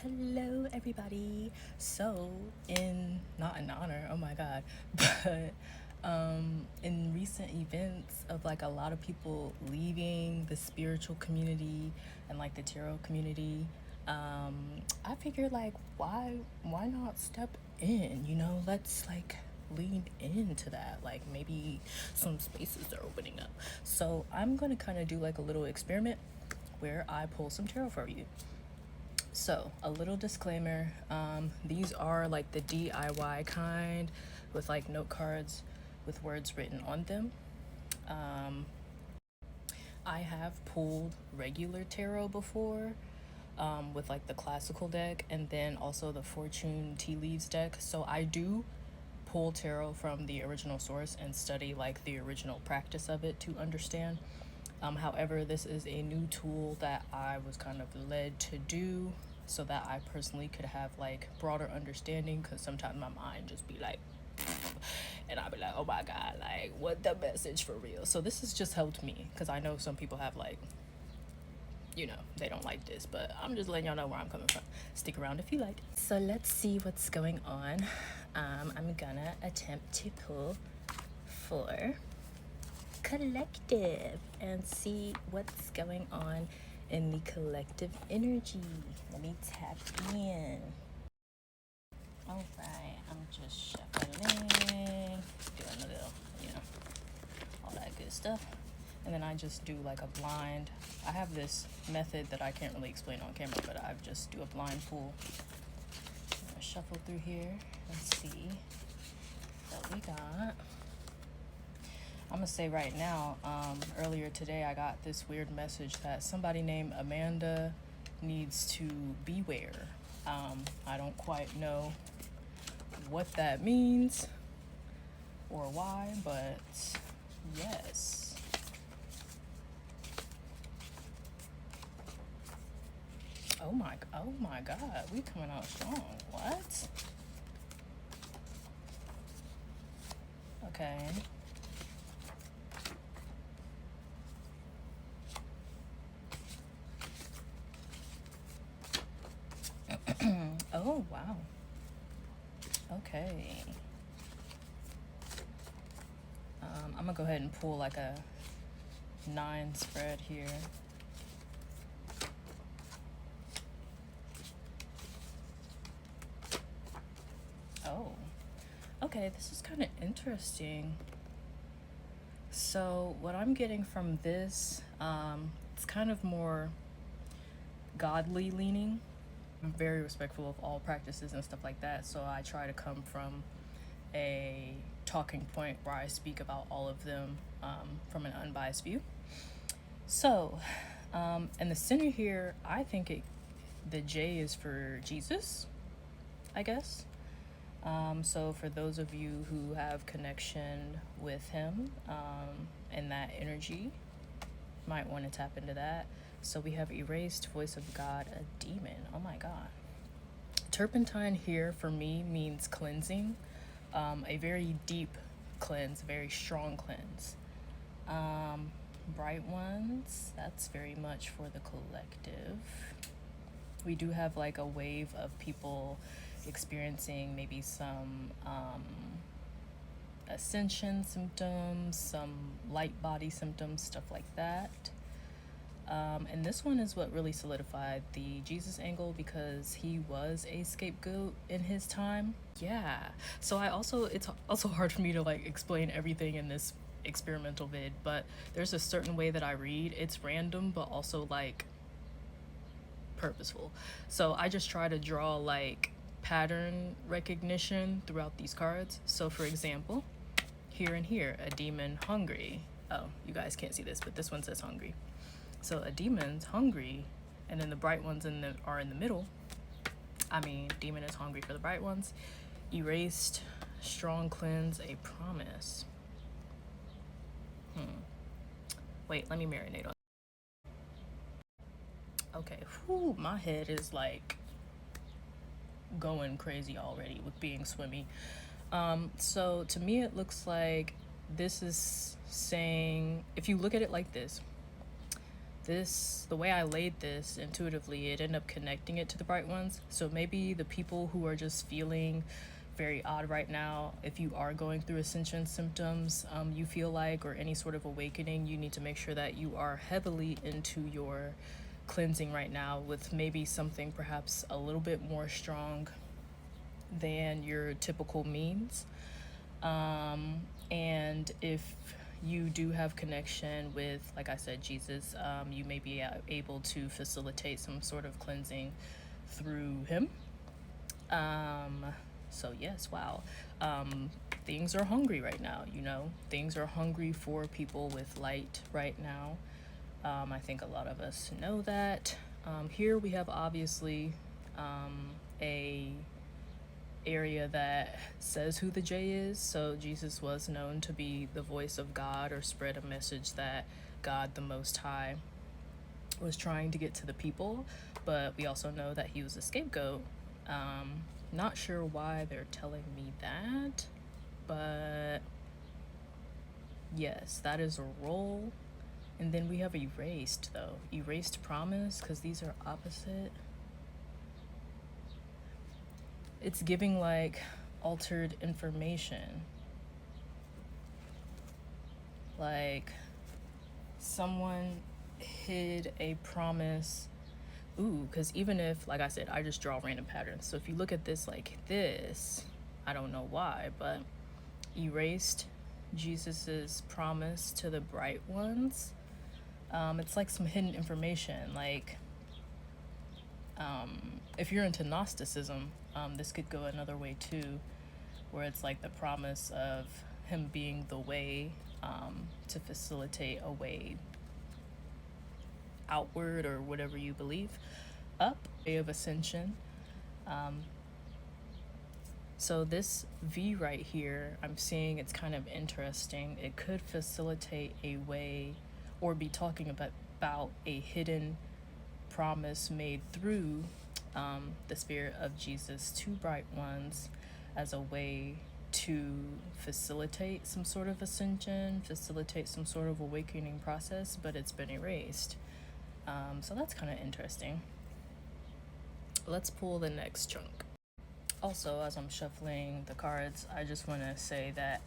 Hello, everybody. So, not in honor, oh my god, but in recent events of like a lot of people leaving the spiritual community and like the tarot community, I figured like why not step in? Let's like lean into that. Like maybe some spaces are opening up. So I'm gonna kind of do like a little experiment where I pull some tarot for you. So, a little disclaimer, these are like the DIY kind with like note cards with words written on them. I have pulled regular tarot before with like the classical deck and then also the Fortune Tea Leaves deck. So, I do pull tarot from the original source and study like the original practice of it to understand. However, this is a new tool that I was kind of led to do so that I personally could have like broader understanding, because sometimes my mind just be like and I'll be like, oh my god, like what the message for real. So this has just helped me, because I know some people have like, they don't like this, but I'm just letting y'all know where I'm coming from. Stick around if you like. So let's see what's going on. I'm gonna attempt to pull for collective and see what's going on in the collective energy. Let me tap in. All right, I'm just shuffling, doing a little, all that good stuff. And then I just do like a blind. I have this method that I can't really explain on camera, but I just do a blind pull. I'm gonna shuffle through here and see what we got. I'm gonna say right now, earlier today I got this weird message that somebody named Amanda needs to beware. I don't quite know what that means or why, but yes. Oh my god, we coming out strong. What? Okay. Oh, wow. Okay. I'm gonna go ahead and pull like a 9 spread here. Oh, okay, this is kind of interesting. So what I'm getting from this, it's kind of more godly leaning. I'm very respectful of all practices and stuff like that, so I try to come from a talking point where I speak about all of them from an unbiased view. So, in the center here, I think the J is for Jesus, I guess. So for those of you who have connection with him and that energy, might want to tap into that. So we have erased, voice of God, a demon. Oh my god. Turpentine here for me means cleansing, a very deep cleanse, very strong cleanse. Bright ones, that's very much for the collective. We do have like a wave of people experiencing maybe some ascension symptoms, some light body symptoms, stuff like that. And this one is what really solidified the Jesus angle, because he was a scapegoat in his time. Yeah. So it's also hard for me to like explain everything in this experimental vid, but there's a certain way that I read. It's random, but also like purposeful. So I just try to draw like pattern recognition throughout these cards. So for example, here and here, a demon hungry. Oh, you guys can't see this, but this one says hungry. So a demon's hungry, and then the bright ones are in the middle. I mean, demon is hungry for the bright ones. Erased, strong cleanse, a promise. Wait, let me marinate on. Okay, whew, my head is like going crazy already with being swimmy. So to me, it looks like this is saying, if you look at it like this, the way I laid this intuitively, it ended up connecting it to the bright ones. So maybe the people who are just feeling very odd right now, if you are going through ascension symptoms, you feel like, or any sort of awakening, you need to make sure that you are heavily into your cleansing right now with maybe something perhaps a little bit more strong than your typical means. And if you do have connection with, like I said, Jesus, you may be able to facilitate some sort of cleansing through him. So yes, wow. Things are hungry right now, things are hungry for people with light right now. I think a lot of us know that. Here we have obviously a area that says who the J is. So Jesus was known to be the voice of God, or spread a message that God the Most High was trying to get to the people. But we also know that he was a scapegoat. Not sure why they're telling me that, but yes, that is a role. And then we have erased, though. Erased promise, because these are opposite. It's giving like altered information. Like someone hid a promise. Ooh, because even if, like I said, I just draw random patterns. So if you look at this like this, I don't know why, but erased Jesus's promise to the bright ones. It's like some hidden information. Like, if you're into Gnosticism, this could go another way too, where it's like the promise of him being the way, to facilitate a way outward, or whatever you believe, up, way of ascension. So this V right here, I'm seeing it's kind of interesting. It could facilitate a way, or be talking about a hidden promise made through the spirit of Jesus to bright ones, as a way to facilitate some sort of ascension, facilitate some sort of awakening process, but it's been erased. So that's kind of interesting. Let's pull the next chunk. Also, as I'm shuffling the cards, I just want to say that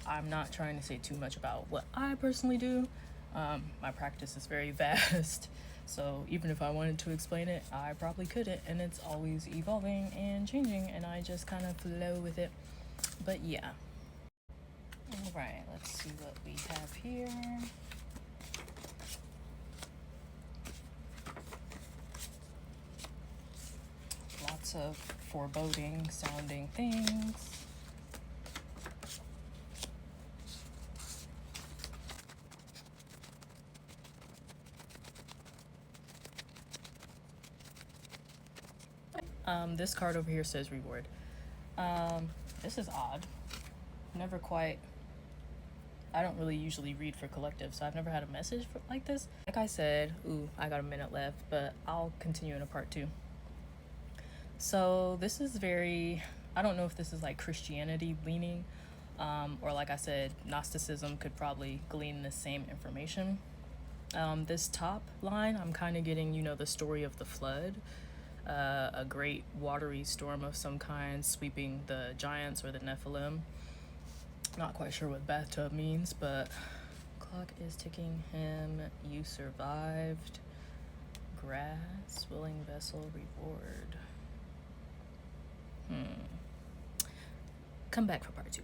I'm not trying to say too much about what I personally do. My practice is very vast, so even if I wanted to explain it, I probably couldn't, and it's always evolving and changing, and I just kind of flow with it. But yeah. Alright, let's see what we have here. Lots of foreboding sounding things. This card over here says reward. This is odd. Never quite. I don't really usually read for collective, so I've never had a message like this. Like I said, I got a minute left, but I'll continue in a part 2. So this is very, I don't know if this is like Christianity leaning, or like I said, Gnosticism could probably glean the same information. This top line, I'm kind of getting, the story of the flood. A great watery storm of some kind sweeping the giants, or the Nephilim. Not quite sure what bathtub means, but clock is ticking. Him, you survived. Grass, willing vessel, reward. Come back for part 2.